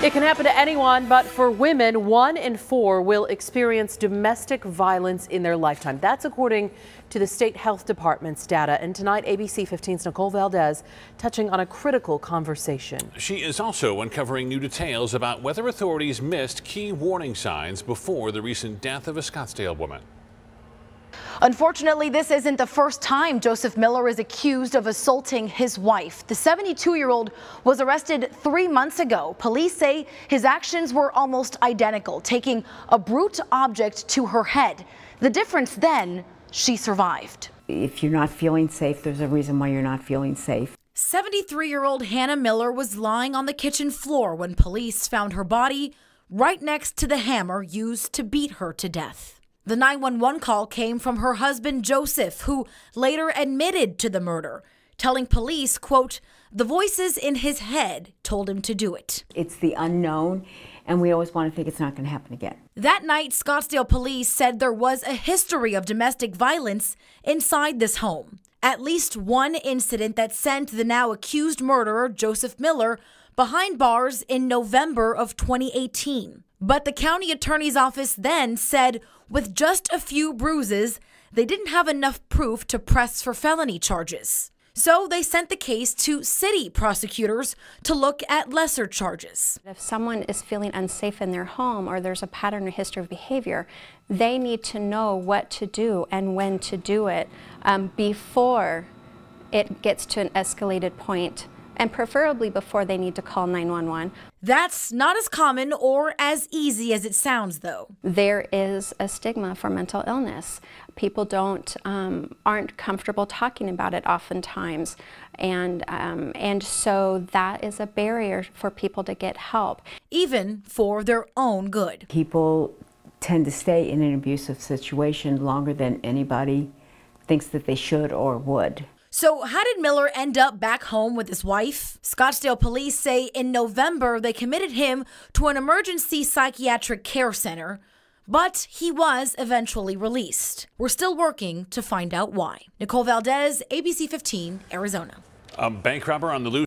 It can happen to anyone, but for women, 1 in 4 will experience domestic violence in their lifetime. That's according to the state health department's data. And tonight, ABC 15's Nicole Valdez touching on a critical conversation. She is also uncovering new details about whether authorities missed key warning signs before the recent death of a Scottsdale woman. Unfortunately, this isn't the first time Joseph Miller is accused of assaulting his wife. The 72-year-old was arrested 3 months ago. Police say his actions were almost identical, taking a brute object to her head. The difference then, she survived. If you're not feeling safe, there's a reason why you're not feeling safe. 73-year-old Hannah Miller was lying on the kitchen floor when police found her body right next to the hammer used to beat her to death. The 911 call came from her husband, Joseph, who later admitted to the murder, telling police, quote, "The voices in his head told him to do it." It's the unknown, and we always want to think it's not going to happen again. That night, Scottsdale police said there was a history of domestic violence inside this home. At least one incident that sent the now accused murderer, Joseph Miller, behind bars in November of 2018. But the county attorney's office then said with just a few bruises, they didn't have enough proof to press for felony charges. So they sent the case to city prosecutors to look at lesser charges. If someone is feeling unsafe in their home or there's a pattern or history of behavior, they need to know what to do and when to do it before it gets to an escalated point, and preferably before they need to call 911. That's not as common or as easy as it sounds, though. There is a stigma for mental illness. People aren't comfortable talking about it oftentimes, and so that is a barrier for people to get help. Even for their own good. People tend to stay in an abusive situation longer than anybody thinks that they should or would. So how did Miller end up back home with his wife? Scottsdale police say in November they committed him to an emergency psychiatric care center, but he was eventually released. We're still working to find out why. Nicole Valdez, ABC 15, Arizona. A bank robber on the loose.